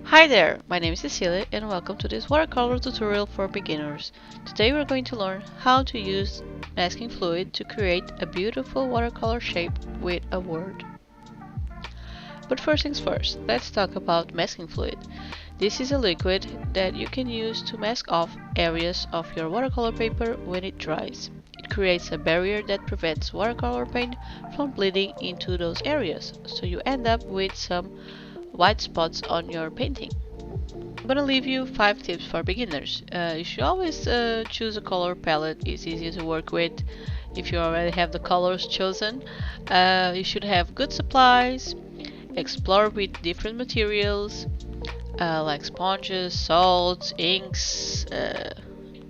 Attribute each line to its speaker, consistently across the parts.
Speaker 1: Hi there, my name is Cecilia and welcome to this watercolor tutorial for beginners. Today we're going to learn how to use masking fluid to create a beautiful watercolor shape with a word. But first things first, let's talk about masking fluid. This is a liquid that you can use to mask off areas of your watercolor paper when it dries. It creates a barrier that prevents watercolor paint from bleeding into those areas, so you end up with some white spots on your painting. I'm gonna leave you 5 tips for beginners. You should always choose a color palette. It's easier to work with if you already have the colors chosen. You should have good supplies. Explore with different materials like sponges, salts, inks,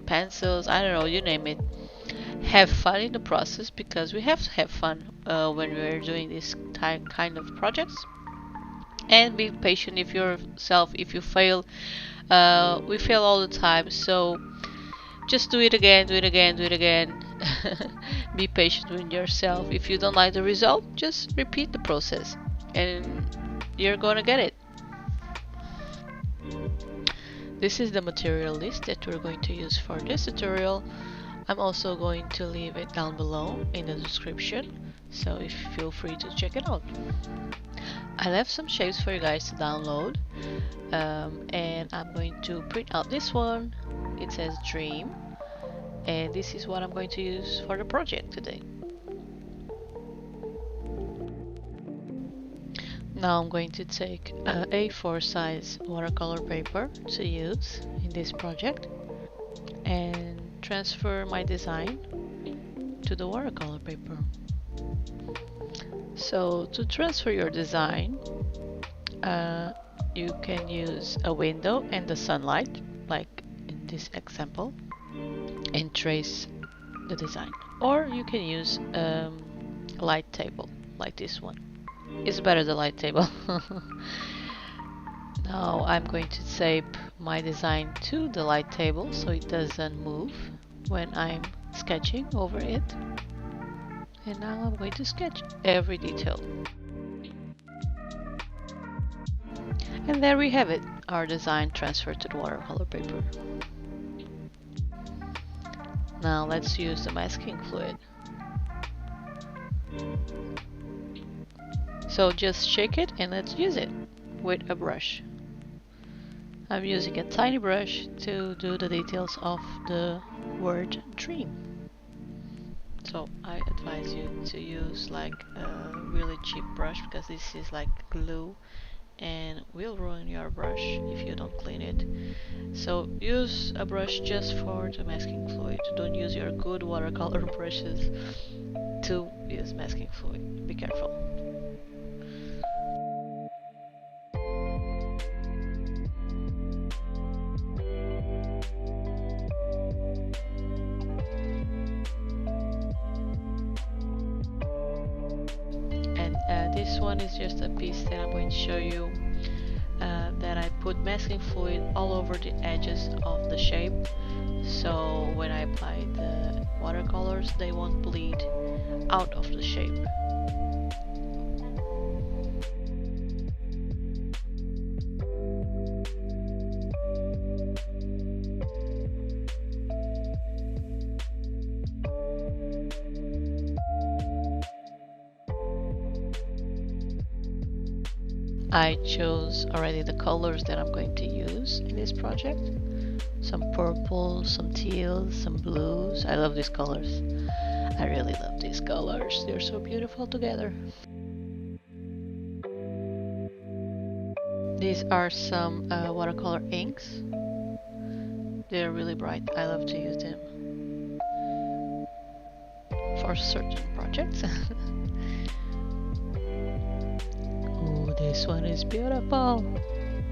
Speaker 1: pencils, I don't know, you name it. Have fun in the process because we have to have fun when we're doing this kind of projects. And be patient with yourself. If you fail, we fail all the time, so just do it again, do it again, do it again. Be patient with yourself. If you don't like the result, just repeat the process and you're gonna get it. This is the material list that we're going to use for this tutorial. I'm also going to leave it down below in the description, so feel free to check it out. I left some shapes for you guys to download, and I'm going to print out this one. It says Dream, and this is what I'm going to use for the project today. Now I'm going to take a A4 size watercolor paper to use in this project and transfer my design to the watercolor paper. So to transfer your design, you can use a window and the sunlight, like in this example, and trace the design. Or you can use a light table, like this one. It's better the light table. Now I'm going to tape my design to the light table so it doesn't move when I'm sketching over it. And now I'm going to sketch every detail. And there we have it, our design transferred to the watercolor paper. Now let's use the masking fluid. So just shake it and let's use it with a brush. I'm using a tiny brush to do the details of the word dream. So I advise you to use like a really cheap brush because this is like glue and will ruin your brush if you don't clean it. So use a brush just for the masking fluid. Don't use your good watercolor brushes to use masking fluid. Be careful. This one is just a piece that I'm going to show you that I put masking fluid all over the edges of the shape, so when I apply the watercolors they won't bleed out of the shape. I chose already the colors that I'm going to use in this project. Some purple, some teals, some blues. I love these colors. I really love these colors. They're so beautiful together. These are some watercolor inks. They're really bright. I love to use them for certain projects. This one is beautiful.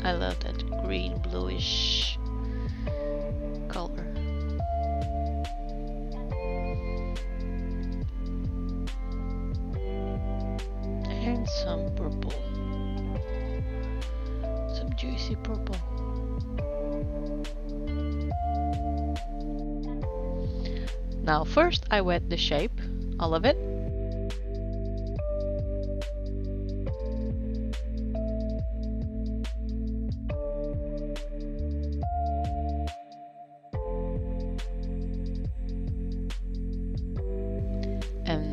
Speaker 1: I love that green bluish color. And some purple. Some juicy purple. Now first I wet the shape, all of it.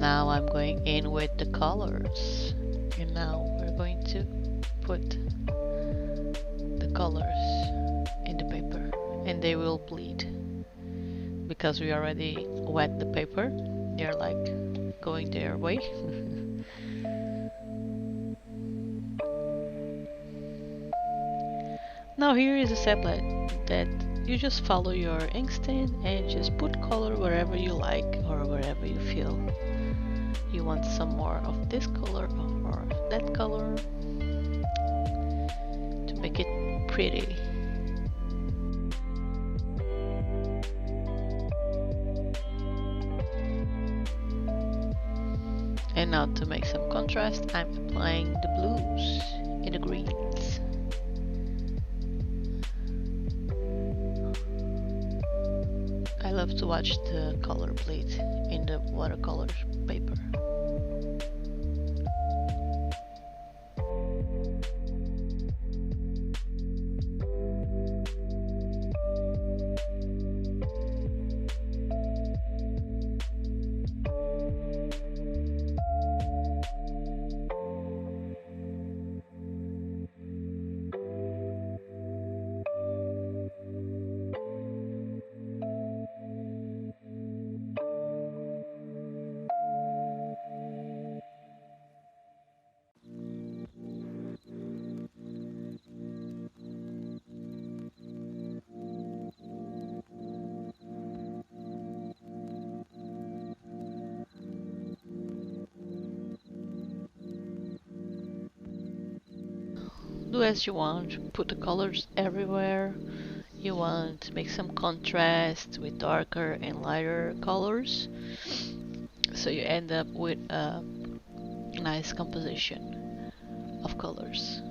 Speaker 1: Now I'm going in with the colors, and now we're going to put the colors in the paper, and they will bleed because we already wet the paper. They're like going their way. Now here is a tablet that you just follow your inkstand and just put color wherever you like or wherever you feel you want some more of this color or more of that color to make it pretty. And now to make some contrast, I'm applying the blues and the greens. I love to watch the color bleed in the watercolor paper. Do as you want, put the colors everywhere you want, make some contrast with darker and lighter colors, so you end up with a nice composition of colors.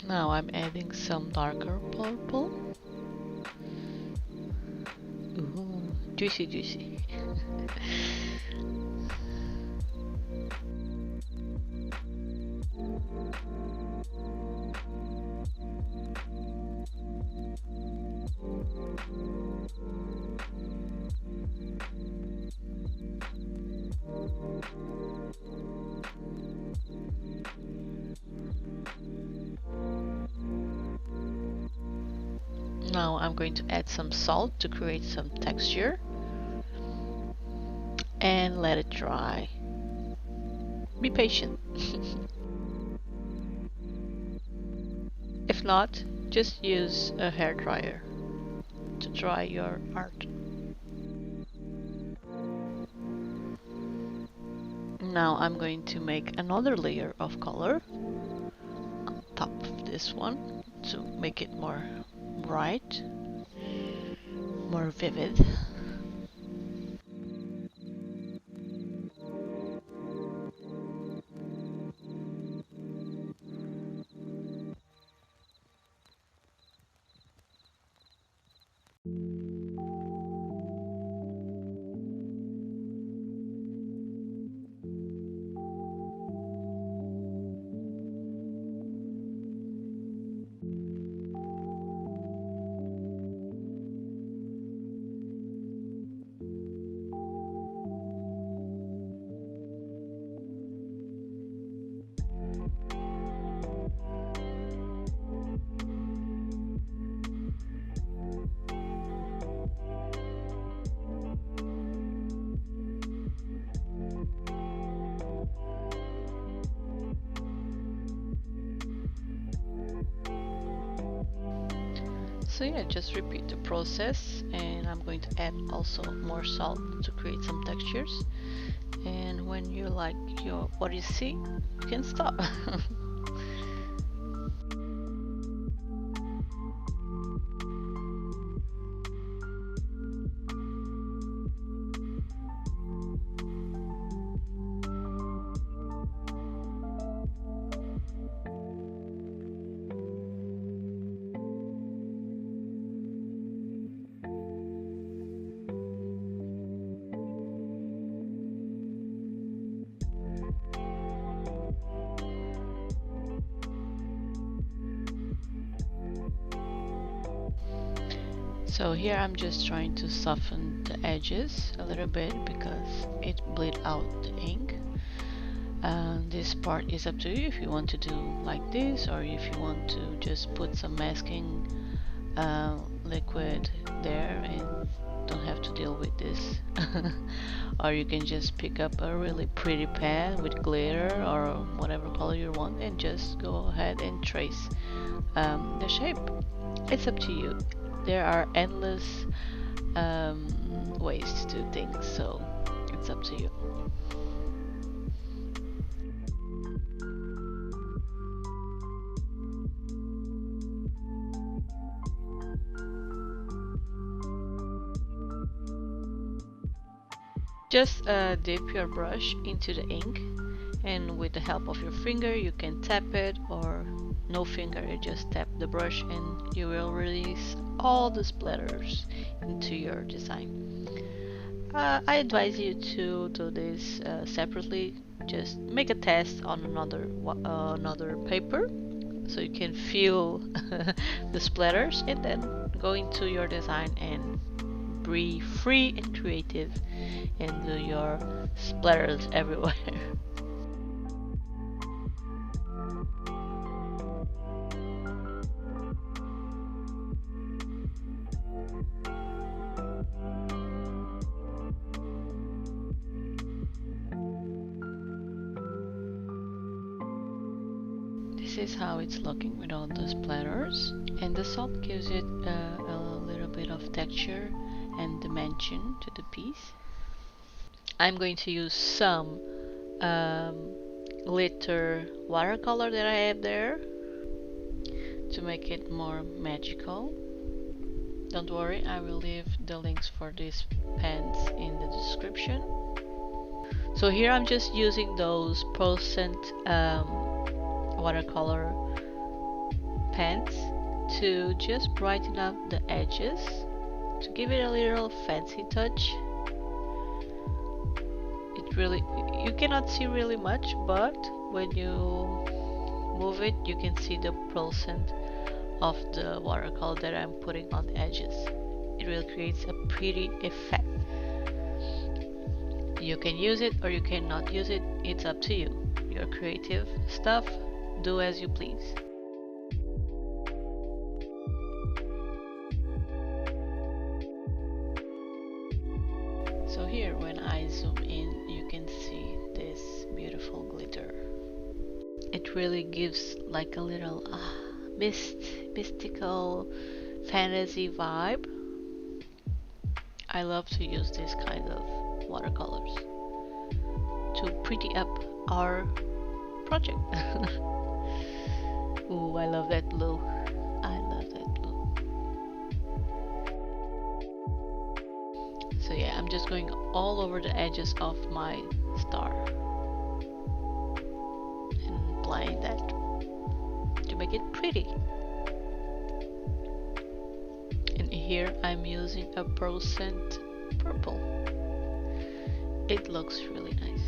Speaker 1: Now I'm adding some darker purple. Ooh, juicy, juicy. Now I'm going to add some salt to create some texture and let it dry. Be patient. If not, just use a hair dryer to dry your art. Now I'm going to make another layer of color on top of this one to make it more bright, more vivid. So yeah, just repeat the process, and I'm going to add also more salt to create some textures. And when you like what you see, you can stop. So here I'm just trying to soften the edges a little bit because it bleed out the ink. This part is up to you if you want to do like this, or if you want to just put some masking liquid there and don't have to deal with this. Or you can just pick up a really pretty pen with glitter or whatever color you want and just go ahead and trace the shape. It's up to you. There are endless ways to do things, so it's up to you. Just dip your brush into the ink, and with the help of your finger you can tap it, or no finger, you just tap the brush and you will release all the splatters into your design. I advise you to do this separately. Just make a test on another paper so you can feel the splatters, and then go into your design and be free and creative and do your splatters everywhere. This is how it's looking with all the splatters, and the salt gives it a little bit of texture and dimension to the piece. I'm going to use some glitter watercolor that I have there to make it more magical. Don't worry, I will leave the links for these pens in the description. So here I'm just using those percent watercolor pens to just brighten up the edges, to give it a little fancy touch. It really, you cannot see really much, but when you move it you can see the percent of the watercolor that I'm putting on the edges. It really creates a pretty effect. You can use it or you cannot use it, it's up to you. Your creative stuff, do as you please. So here when I zoom in you can see this beautiful glitter. It really gives like a little mystical fantasy vibe. I love to use this kind of watercolors to pretty up our project. Ooh, I love that blue. I love that blue. So yeah, I'm just going all over the edges of my star and applying that to make it pretty. And here I'm using a percent purple. It looks really nice.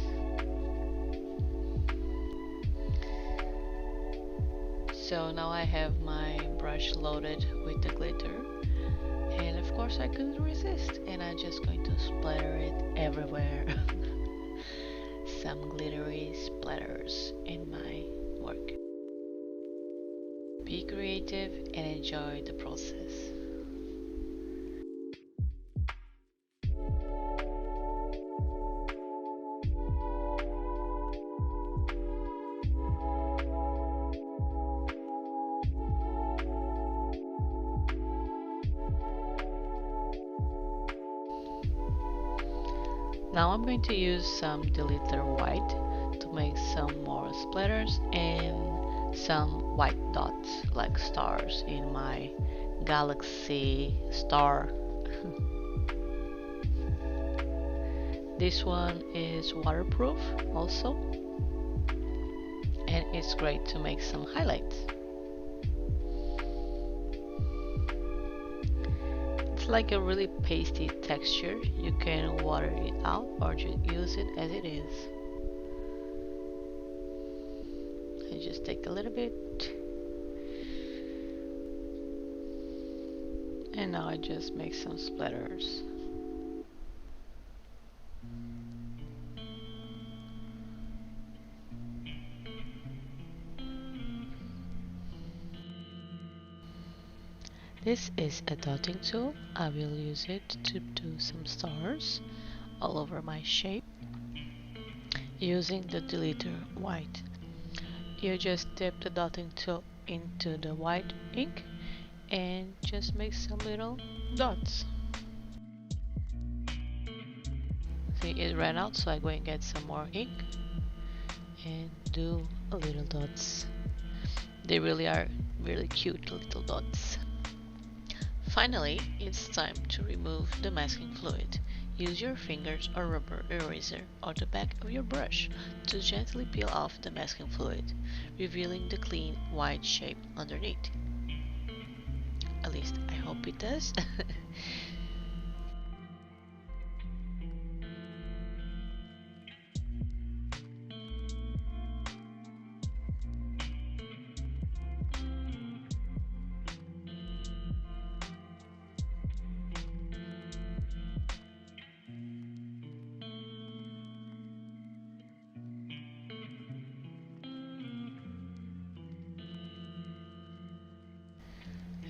Speaker 1: So now I have my brush loaded with the glitter, and of course I couldn't resist, and I'm just going to splatter it everywhere. Some glittery splatters in my work. Be creative and enjoy the process. Now I'm going to use some deleter white to make some more splatters and some white dots like stars in my galaxy star. This one is waterproof also, and it's great to make some highlights. It's like a really pasty texture. You can water it out or just use it as it is. I just take a little bit, and now I just make some splatters. This is a dotting tool. I will use it to do some stars all over my shape using the deleter white. You just dip the dotting tool into the white ink and just make some little dots. See, it ran out, so I go and get some more ink and do a little dots. They really are really cute little dots. Finally, it's time to remove the masking fluid. Use your fingers or rubber eraser or the back of your brush to gently peel off the masking fluid, revealing the clean white shape underneath. At least I hope it does.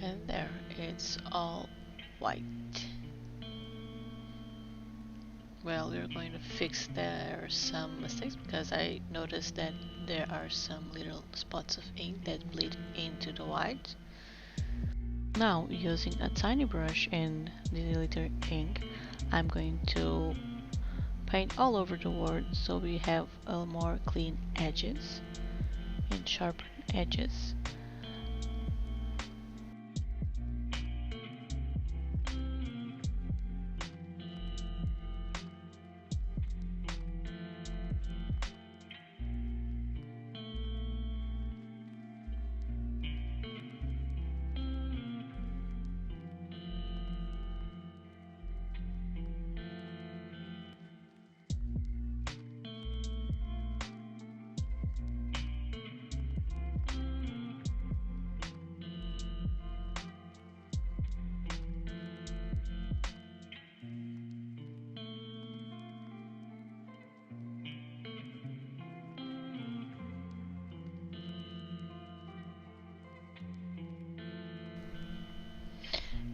Speaker 1: And there, it's all white. Well, we're going to fix there some mistakes because I noticed that there are some little spots of ink that bleed into the white. Now, using a tiny brush and the deleter ink, I'm going to paint all over the word so we have a more clean edges and sharpen edges.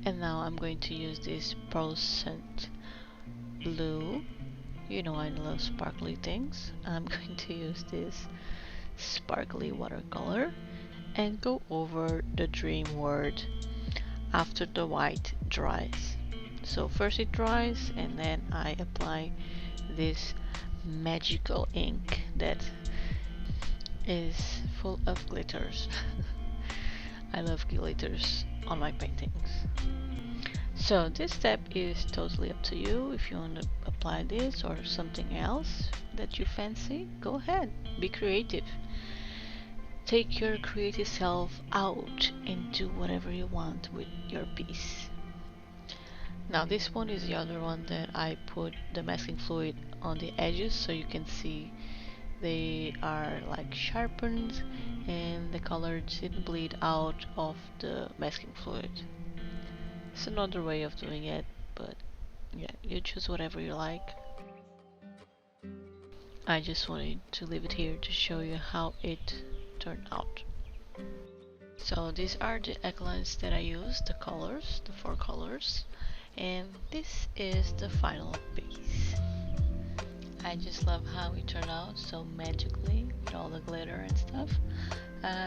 Speaker 1: And now I'm going to use this Procent blue. You know I love sparkly things. I'm going to use this sparkly watercolor and go over the dream word after the white dries. So first it dries and then I apply this magical ink that is full of glitters. I love glitters on my paintings. So this step is totally up to you. If you want to apply this or something else that you fancy, go ahead, be creative. Take your creative self out and do whatever you want with your piece. Now this one is the other one that I put the masking fluid on the edges so you can see they are like sharpened and the color didn't bleed out of the masking fluid. It's another way of doing it, but yeah, you choose whatever you like. I just wanted to leave it here to show you how it turned out. So these are the outlines that I used, the colors, the 4 colors, and this is the final piece. I just love how it turned out so magically with all the glitter and stuff.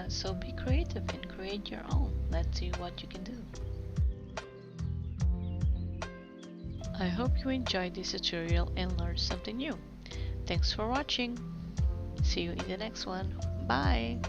Speaker 1: So be creative and create your own. Let's see what you can do. I hope you enjoyed this tutorial and learned something new. Thanks for watching. See you in the next one. Bye!